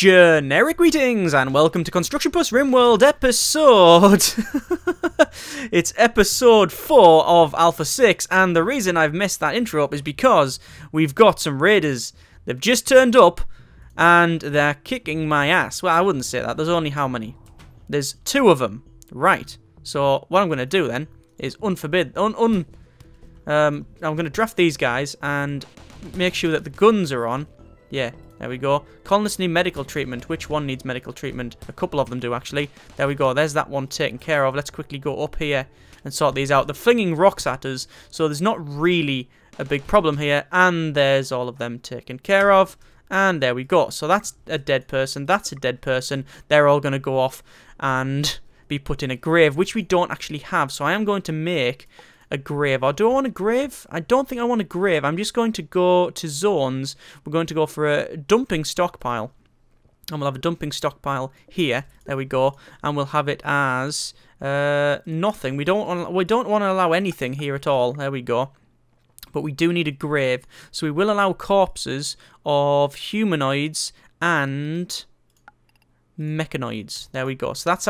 Generic greetings and welcome to Construction Plus Rimworld episode. It's episode 4 of Alpha 6, and the reason I've messed that intro up is because we've got some raiders. They've just turned up and they're kicking my ass. Well, I wouldn't say that. There's only how many? There's 2 of them. Right. So what I'm going to do then is I'm going to draft these guys and make sure that the guns are on. Yeah. There we go. Colonists need medical treatment. Which one needs medical treatment? A couple of them do, actually. There we go. There's that one taken care of. Let's quickly go up here and sort these out. They're flinging rocks at us, so there's not really a big problem here. And there's all of them taken care of. And there we go. So that's a dead person. That's a dead person. They're all going to go off and be put in a grave, which we don't actually have. So I am going to make a grave. Or do I want a grave? I don't think I want a grave. I'm just going to go to zones. We're going to go for a dumping stockpile. And we'll have a dumping stockpile here. There we go. And we'll have it as nothing. We don't want to allow anything here at all. There we go. But we do need a grave. So we will allow corpses of humanoids and mechanoids. There we go. So that's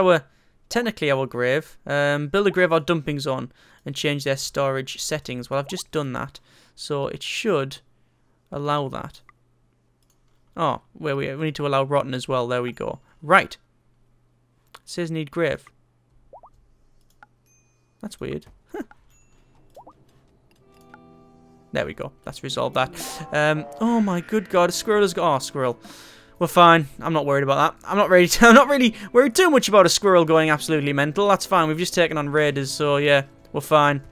technically our grave. Build a grave or dumping zone and change their storage settings. Well, I've just done that, so it should allow that. Oh, where we need to allow rotten as well. There we go. Right. It says need grave. That's weird. There we go. That's resolved that. Oh my good God, a squirrel has got. Oh, squirrel. We're fine. I'm not worried about that. I'm not really worried too much about a squirrel going absolutely mental. That's fine. We've just taken on raiders, so yeah, we're fine.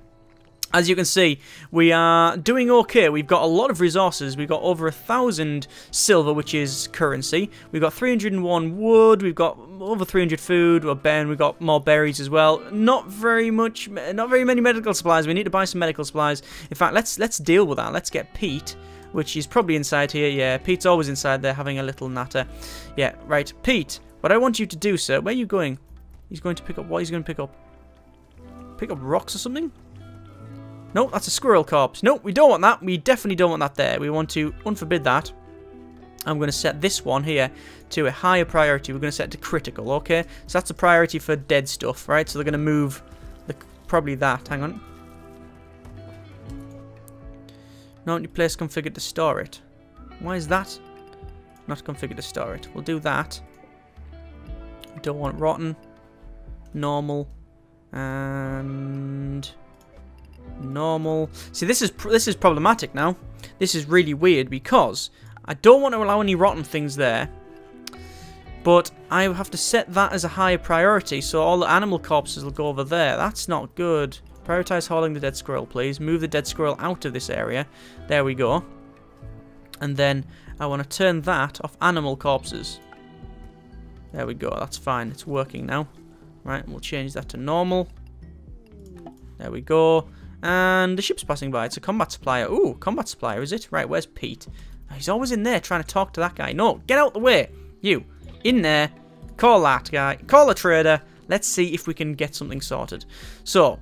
As you can see, we are doing okay. We've got a lot of resources. We've got over 1,000 silver, which is currency. We've got 301 wood. We've got over 300 food. We've got more berries as well. Not very many medical supplies. We need to buy some medical supplies. In fact, let's deal with that. Let's get Pete, which is probably inside here. Yeah, Pete's always inside there having a little natter. Yeah, right. Pete, what I want you to do, sir, where are you going? He's going to pick up what? He's going to pick up? Pick up rocks or something? No, that's a squirrel corpse. No, we don't want that. We definitely don't want that there. We want to unforbid that. I'm going to set this one here to a higher priority. We're going to set it to critical, okay? So that's a priority for dead stuff, right? So they're going to move probably that. Hang on. Not your place configured to store it. Why is that not configured to store it? We'll do that. We don't want rotten, normal, and normal. See, this is problematic now. This is really weird because I don't want to allow any rotten things there, but I have to set that as a higher priority, so all the animal corpses will go over there. That's not good. Prioritize hauling the dead squirrel, please. Move the dead squirrel out of this area. There we go. And then I want to turn that off animal corpses. There we go. That's fine. It's working now. Right, we'll change that to normal. There we go. And the ship's passing by. It's a combat supplier. Ooh, combat supplier, is it? Right, where's Pete? He's always in there trying to talk to that guy. No, get out the way. You, in there. Call that guy. Call a trader. Let's see if we can get something sorted. So,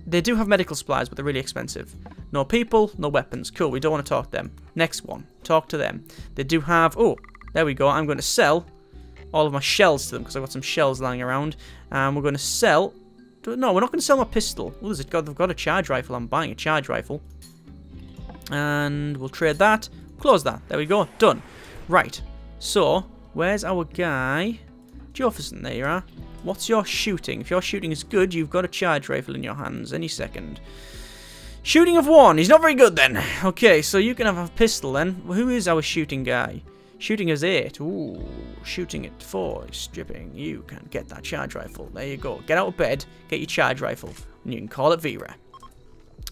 they do have medical supplies, but they're really expensive. No people, no weapons. Cool, we don't want to talk to them. Next one, talk to them. They do have... Oh, there we go. I'm going to sell all of my shells to them because I've got some shells lying around. And we're going to sell... No, we're not going to sell my pistol. Oh, they've got a charge rifle. I'm buying a charge rifle. And we'll trade that. Close that. There we go. Done. Right. So, where's our guy? Jefferson, there you are. What's your shooting? If your shooting is good, you've got a charge rifle in your hands any second. Shooting of 1. He's not very good then. Okay, so you can have a pistol then. Who is our shooting guy? Shooting is 8. Ooh, shooting at 4. Stripping. You can get that charge rifle. There you go. Get out of bed. Get your charge rifle. And you can call it Vera.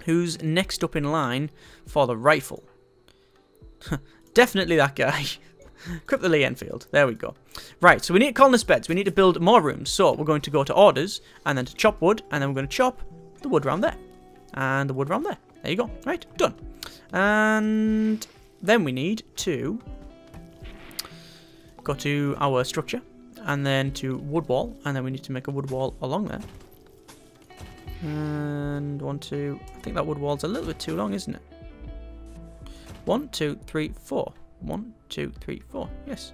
Who's next up in line for the rifle? Definitely that guy. Equip the Lee Enfield. There we go. Right, so we need colonist beds. We need to build more rooms. So we're going to go to orders and then to chop wood. And then we're going to chop the wood around there. And the wood around there. There you go. Right, done. And then we need to go to our structure and then to wood wall, and then we need to make a wood wall along there. And 1, 2. I think that wood wall's a little bit too long, isn't it? 1, 2, 3, 4. 1, 2, 3, 4. Yes.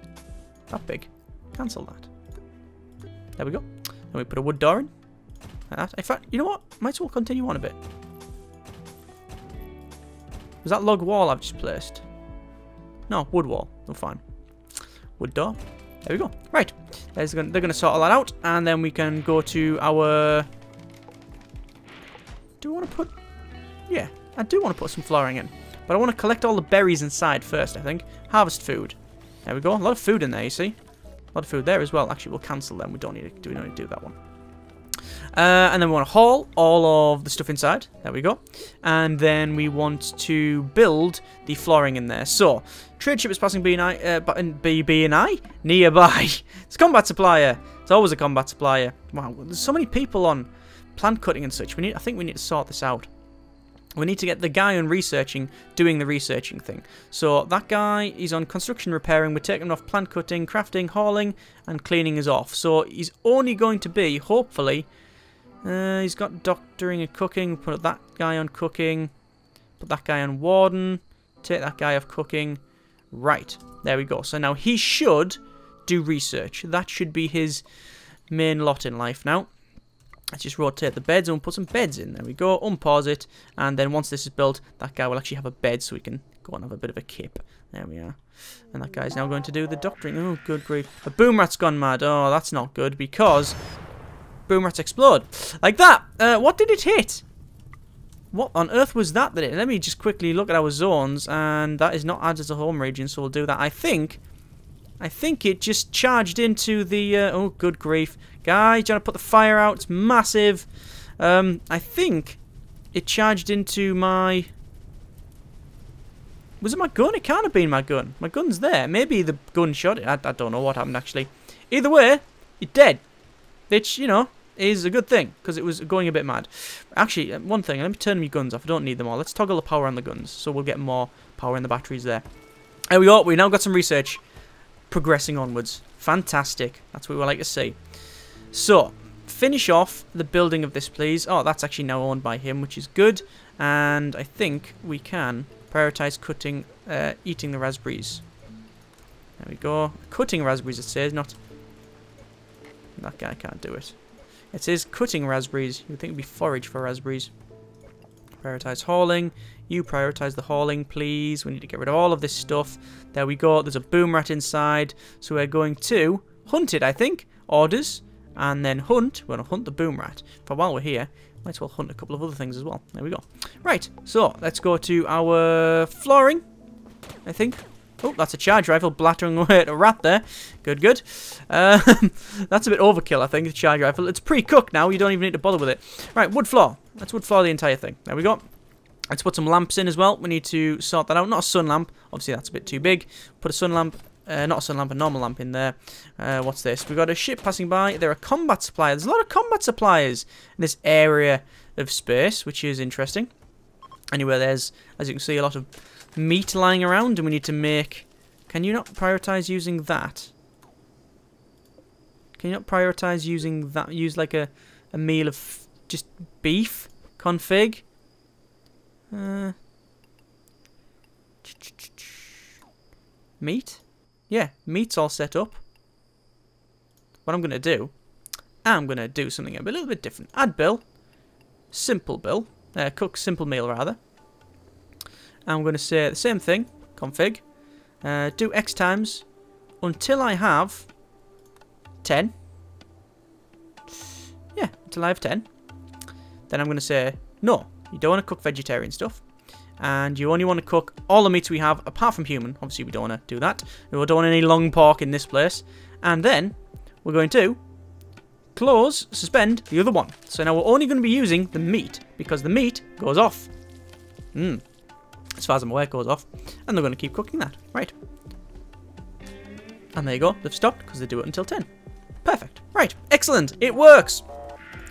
that big. Cancel that. There we go. Then we put a wood door in. Like that. In fact, you know what? Might as well continue on a bit. Was that log wall I've just placed? No, wood wall. Oh, fine. Wood door. There we go. Right. They're going to sort all that out. And then we can go to our... Do we want to put... Yeah, I do want to put some flooring in. But I want to collect all the berries inside first, I think. Harvest food. There we go. A lot of food in there, you see. A lot of food there as well. Actually, we'll cancel them. We don't need to do that one. And then we want to haul all of the stuff inside. There we go. And then we want to build the flooring in there. So, trade ship is passing B&I nearby. It's a combat supplier. It's always a combat supplier. Wow, there's so many people on plant cutting and such. I think we need to sort this out. We need to get the guy on researching doing the researching thing. So that guy is on construction repairing. We're taking him off plant cutting, crafting, hauling, and cleaning is off. So he's only going to be, hopefully, he's got doctoring and cooking. Put that guy on cooking. Put that guy on warden. Take that guy off cooking. Right, there we go. So now he should do research. That should be his main lot in life now. Let's just rotate the beds and we'll put some beds in. There we go. Unpause it. And then once this is built, that guy will actually have a bed so we can go and have a bit of a kip. There we are. And that guy's now going to do the doctoring. Oh, good grief. A boom rat's gone mad. Oh, that's not good because boom rats explode. Like that. What did it hit? What on earth was that hit? Let me just quickly look at our zones. And that is not added as a home region, so we'll do that. I think it just charged into the... oh, good grief. Guy, trying to put the fire out. It's massive. I think it charged into my... Was it my gun? It can't have been my gun. My gun's there. Maybe the gun shot it. I don't know what happened, actually. Either way, it's dead. Which, you know, is a good thing. Because it was going a bit mad. Actually, one thing. Let me turn my guns off. I don't need them all. Let's toggle the power on the guns. So we'll get more power in the batteries there. There we go. We now got some research progressing onwards. Fantastic. That's what we like to see. So, finish off the building of this, please. Oh, that's actually now owned by him, which is good. And I think we can prioritize cutting, eating the raspberries. There we go. Cutting raspberries, it says, not... That guy can't do it. It says cutting raspberries. You would think it would be forage for raspberries. Prioritize hauling. You prioritize the hauling, please. We need to get rid of all of this stuff. There we go. There's a boom rat inside. So we're going to hunt it, I think. Orders. And then hunt. We're going to hunt the boom rat. For while we're here, might as well hunt a couple of other things as well. There we go. Right. So, let's go to our flooring, I think. Oh, that's a charge rifle blattering away at a rat there. Good, good. That's a bit overkill, I think, the charge rifle. It's pre-cooked now. You don't even need to bother with it. Right, wood floor. Let's wood floor the entire thing. There we go. Let's put some lamps in as well. We need to sort that out. Not a sun lamp. Obviously, that's a bit too big. Put a sun lamp. Not a sun lamp, a normal lamp in there. What's this? We've got a ship passing by. There are combat suppliers. There's a lot of combat suppliers in this area of space, which is interesting. Anyway, there's, as you can see, a lot of meat lying around, and we need to make... Can you not prioritize using that? Can you not prioritize using that? Use like a meal of just beef config? Meat? Yeah, meat's all set up. What I'm going to do, I'm going to do something a little bit different. Add bill. Simple bill. Cook simple meal, rather. I'm going to say the same thing. Config. Do X times until I have 10. Yeah, until I have 10. Then I'm going to say, no, you don't want to cook vegetarian stuff. And you only want to cook all the meats we have, apart from human. Obviously, we don't want to do that. We don't want any long pork in this place. And then, we're going to close, suspend the other one. So now we're only going to be using the meat, because the meat goes off. As far as I'm aware, it goes off. And they're going to keep cooking that. Right. And there you go. They've stopped, because they do it until 10. Perfect. Right. Excellent. It works.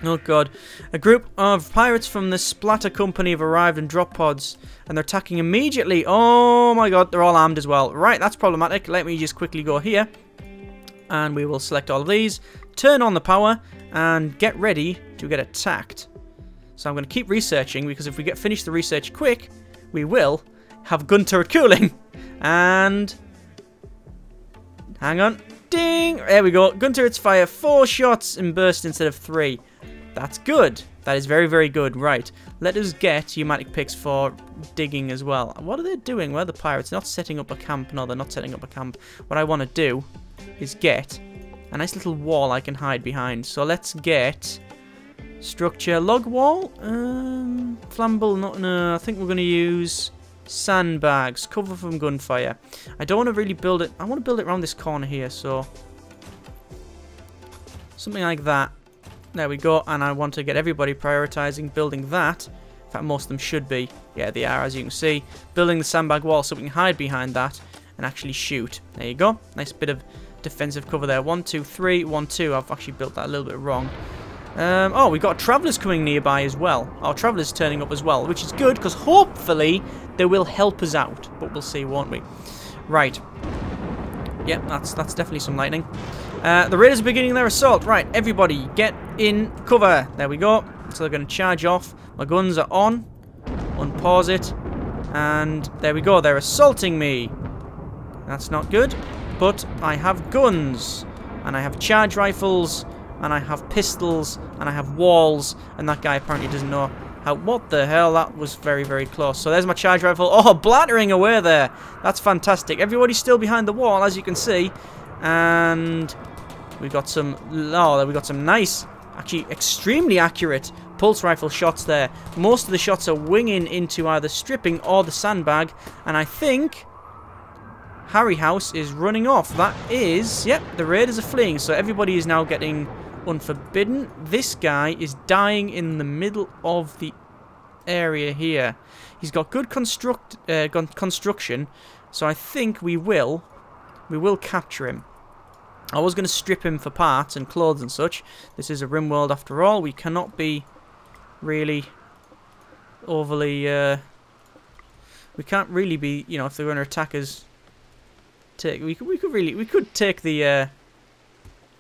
Oh god. A group of pirates from the Splatter Company have arrived in drop pods, and they're attacking immediately. Oh my god, they're all armed as well. Right, that's problematic. Let me just quickly go here, and we will select all of these, turn on the power, and get ready to get attacked. So I'm going to keep researching, because if we finish the research quick, we will have gun turret cooling. And... hang on. Ding! There we go. Gun turrets fire 4 shots in burst instead of 3. That's good. That is very, very good. Right. Let us get pneumatic picks for digging as well. What are they doing? Where are the pirates? Not setting up a camp. No, they're not setting up a camp. What I want to do is get a nice little wall I can hide behind. So let's get structure log wall. Flammable. No, I think we're going to use sandbags. Cover from gunfire. I don't want to really build it. I want to build it around this corner here. So something like that. There we go, and I want to get everybody prioritizing building that. In fact, most of them should be. Yeah, they are, as you can see. Building the sandbag wall so we can hide behind that and actually shoot. There you go. Nice bit of defensive cover there. 1, 2, 3, 1, 2. I've actually built that a little bit wrong. Oh, we've got travellers coming nearby as well. Our travellers turning up as well, which is good because hopefully they will help us out. But we'll see, won't we? Right. Yep, that's definitely some lightning. The raiders are beginning their assault. Right, everybody, get in cover. There we go. So they're going to charge off. My guns are on. Unpause it. And there we go. They're assaulting me. That's not good. But I have guns. And I have charge rifles. And I have pistols. And I have walls. And that guy apparently doesn't know how. What the hell? That was very, very close. So there's my charge rifle. Oh, blattering away there. That's fantastic. Everybody's still behind the wall, as you can see. And we got some. Oh, we got some nice, actually extremely accurate pulse rifle shots there. Most of the shots are winging into either stripping or the sandbag, and I think Harry House is running off. That is, yep, the raiders are fleeing, so everybody is now getting unforbidden. This guy is dying in the middle of the area here. He's got good construction, so I think we will capture him. I was going to strip him for parts and clothes and such. This is a Rimworld after all. We cannot be really overly... we can't really be, you know, if they're going to attack us... We could take the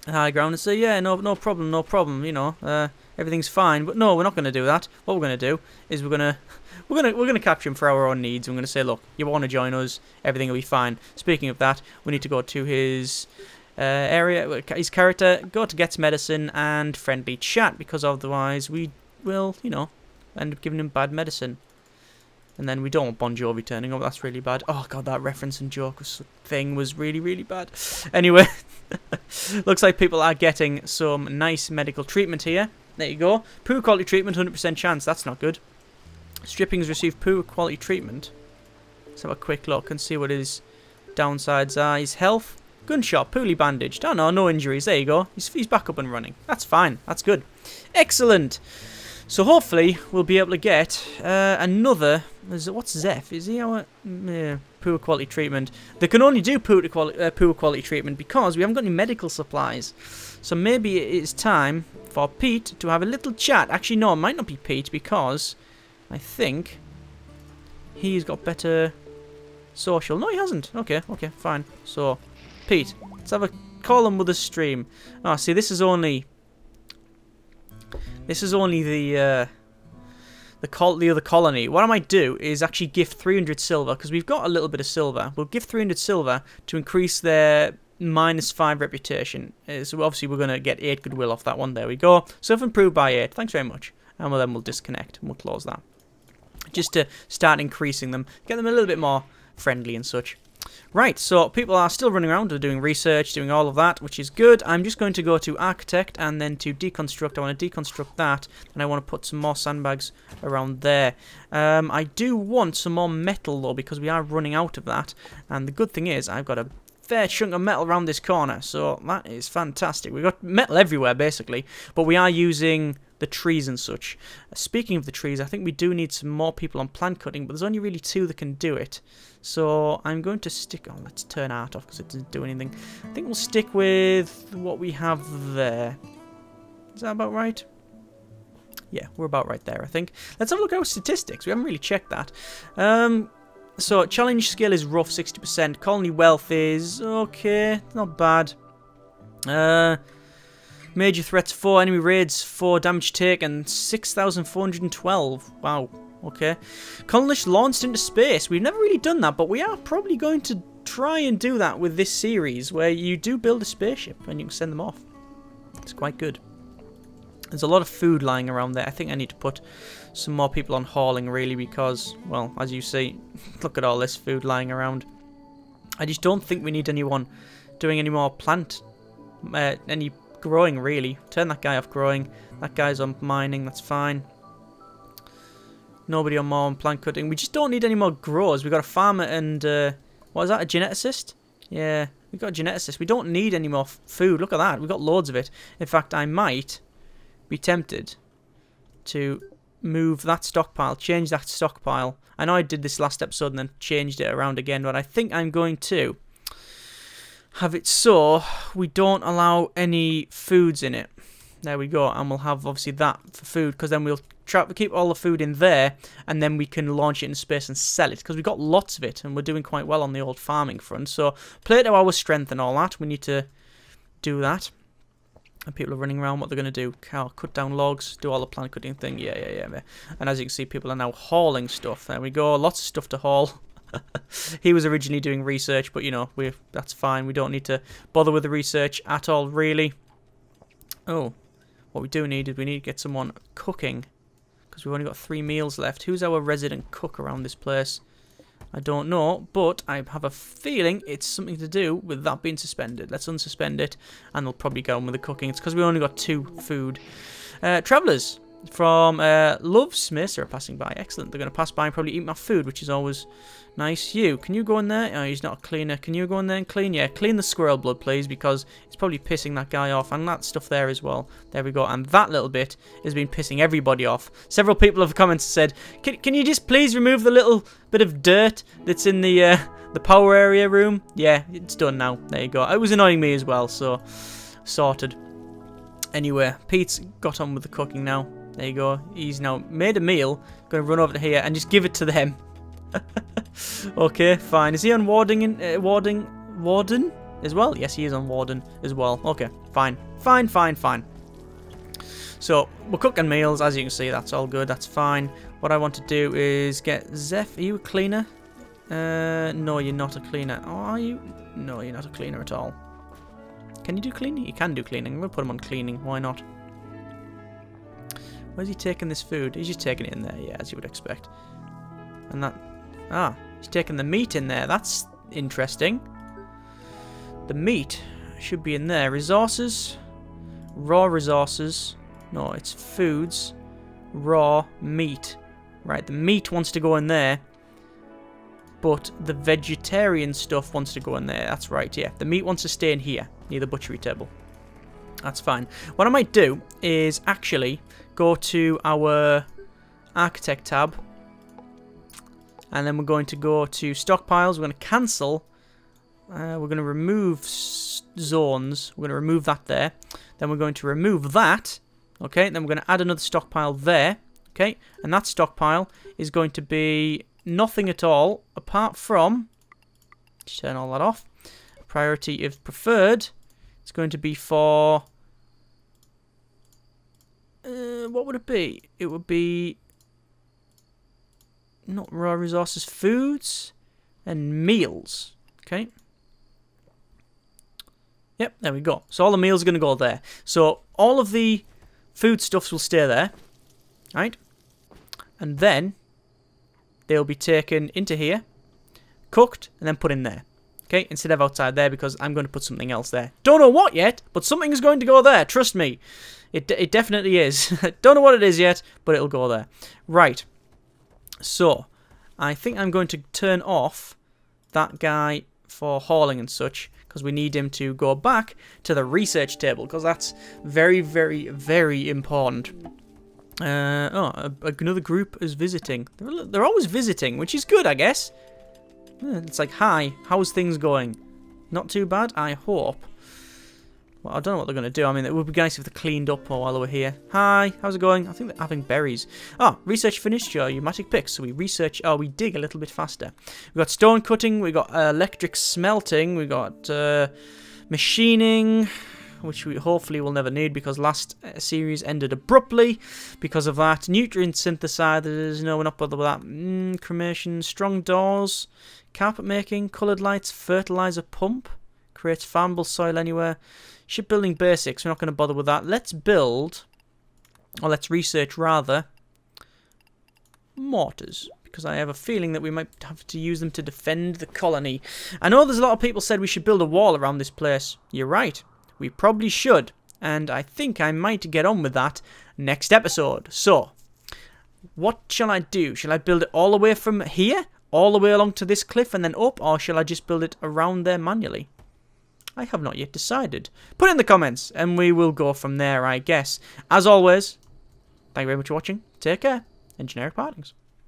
high ground and say, yeah, no problem, you know, everything's fine. But no, we're not going to do that. What we're going to do is we're going to capture him for our own needs. We're going to say, look, you want to join us, everything will be fine. Speaking of that, we need to go to his area, his character, go to Gets Medicine and Friendly Chat, because otherwise we will, you know, end up giving him bad medicine. And then we don't want Bon Jovi turning up. That's really bad. Oh, God, that reference and joke thing was really, really bad. Anyway, looks like people are getting some nice medical treatment here. There you go. Poor quality treatment, 100% chance. That's not good. Strippings received poor quality treatment. Let's have a quick look and see what his downsides are. His health, gunshot, poorly bandaged. Oh, no injuries. There you go. He's back up and running. That's fine. That's good. Excellent. So hopefully we'll be able to get another. What's Zeph? Is he our poor quality treatment? They can only do poor quality treatment because we haven't got any medical supplies. So maybe it is time for Pete to have a little chat. Actually, no, it might not be Pete because I think he's got better social. No, he hasn't. Okay, fine. So Pete, let's have a call him with a stream. Oh, see, this is only the other colony. What I might do is actually gift 300 silver, because we've got a little bit of silver. We'll give 300 silver to increase their -5 reputation. So obviously we're going to get 8 goodwill off that one. There we go. Self-improved by 8. Thanks very much. And then we'll disconnect and we'll close that. Just to start increasing them. Get them a little bit more friendly and such. Right, so people are still running around, doing research, doing all of that, which is good. I'm just going to go to Architect and then to Deconstruct. I want to deconstruct that, and I want to put some more sandbags around there. I do want some more metal, though, because we are running out of that. And the good thing is, I've got a fair chunk of metal around this corner, so that is fantastic. We've got metal everywhere, basically, but we are using the trees and such. Speaking of the trees, I think we do need some more people on plant cutting, but there's only really 2 that can do it. So I'm going to stick... Oh, let's turn art off because it doesn't do anything. I think we'll stick with what we have there. Is that about right? Yeah, we're about right there, I think. Let's have a look at our statistics. We haven't really checked that. So challenge skill is rough, 60%. Colony wealth is okay, not bad. Major threats 4, enemy raids 4, damage taken 6,412. Wow, okay. Colonists launched into space. We've never really done that, but we are probably going to try and do that with this series, where you do build a spaceship and you can send them off. It's quite good. There's a lot of food lying around there. I think I need to put some more people on hauling, really, because, well, as you see, look at all this food lying around. I just don't think we need anyone doing any more any growing, really. Turn that guy off growing. That guy's on mining, that's fine. Nobody on more on plant cutting. We just don't need any more growers. We've got a farmer and, what is that, a geneticist? Yeah, we've got a geneticist. We don't need any more food. Look at that. We've got loads of it. In fact, I might be tempted to move that stockpile, change that stockpile. I know I did this last episode and then changed it around again, but I think I'm going to have it so we don't allow any foods in it. There we go, and we'll have obviously that for food, because then we'll keep all the food in there, and then we can launch it into space and sell it, because we've got lots of it, and we're doing quite well on the old farming front. So play to our strength and all that. We need to do that. And people are running around, what they're going to do? Cut down logs, do all the plant cutting thing. Yeah. And as you can see, people are now hauling stuff. There we go, lots of stuff to haul. He was originally doing research, but you know, that's fine. We don't need to bother with the research at all, really. Oh, what we do need is we need to get someone cooking, because we've only got 3 meals left. Who's our resident cook around this place? I don't know, but I have a feeling it's something to do with that being suspended. Let's unsuspend it, and they'll probably go on with the cooking. It's because we only got 2 food. Travellers from Lovesmiths are passing by. Excellent. They're going to pass by and probably eat my food, which is always nice. You, can you go in there? Oh, he's not a cleaner. Can you go in there and clean? Yeah, clean the squirrel blood, please, because it's probably pissing that guy off, and that stuff there as well. There we go. And that little bit has been pissing everybody off. Several people have commented and said, can you just please remove the little bit of dirt that's in the power area room? Yeah, it's done now. There you go. It was annoying me as well, so sorted. Anyway, Pete's got on with the cooking now. There you go. He's now made a meal. Going to run over to here and just give it to them. Okay, fine. Is he on warden as well? Yes, he is on warden as well. Okay, fine. Fine. So, we're cooking meals. As you can see, that's all good. That's fine. What I want to do is get Zeph. Are you a cleaner? No, you're not a cleaner. Oh, are you? No, you're not a cleaner at all. Can you do cleaning? You can do cleaning. I'm going to put him on cleaning. Why not? Where's he taking this food? He's just taking it in there, yeah, as you would expect. And that... Ah, he's taking the meat in there. That's interesting. The meat should be in there. Resources. Raw resources. No, it's foods. Raw meat. Right, the meat wants to go in there. But the vegetarian stuff wants to go in there. That's right, yeah. The meat wants to stay in here, near the butchery table. That's fine. What I might do is actually go to our architect tab, and then we're going to go to stockpiles. We're going to cancel. We're going to remove zones. We're going to remove that there. Then we're going to remove that. Okay. Then we're going to add another stockpile there. Okay. And that stockpile is going to be nothing at all apart from. Just turn all that off. Priority if preferred. It's going to be for. What would it be? It would be not raw resources, foods and meals. Okay. Yep, there we go. So all the meals are going to go there. So all of the foodstuffs will stay there, right? And then they'll be taken into here, cooked, and then put in there. Okay, instead of outside there, because I'm going to put something else there. Don't know what yet, but something is going to go there. Trust me. It definitely is. Don't know what it is yet, but it'll go there. Right. So, I think I'm going to turn off that guy for hauling and such, because we need him to go back to the research table, because that's very, very, very important. Another group is visiting. They're always visiting, which is good, I guess. It's like, hi, how's things going? Not too bad, I hope. Well, I don't know what they're going to do. I mean, it would be nice if they cleaned up while they were here. Hi, how's it going? I think they're having berries. Oh, research finished, your pneumatic picks. So we research, we dig a little bit faster. We've got stone cutting, we've got electric smelting, we've got machining. which we hopefully will never need because last series ended abruptly because of that. Nutrient synthesizers, no, we're not bothered with that. Cremation, strong doors, carpet making, coloured lights, fertilizer pump, creates farmable soil anywhere. Shipbuilding basics, we're not going to bother with that. Let's build, or let's research rather, mortars. Because I have a feeling that we might have to use them to defend the colony. I know there's a lot of people said we should build a wall around this place. You're right. We probably should. And I think I might get on with that next episode. So, what shall I do? Shall I build it all the way from here? All the way along to this cliff and then up? Or shall I just build it around there manually? I have not yet decided. Put it in the comments and we will go from there, I guess. As always, thank you very much for watching. Take care and generic partings.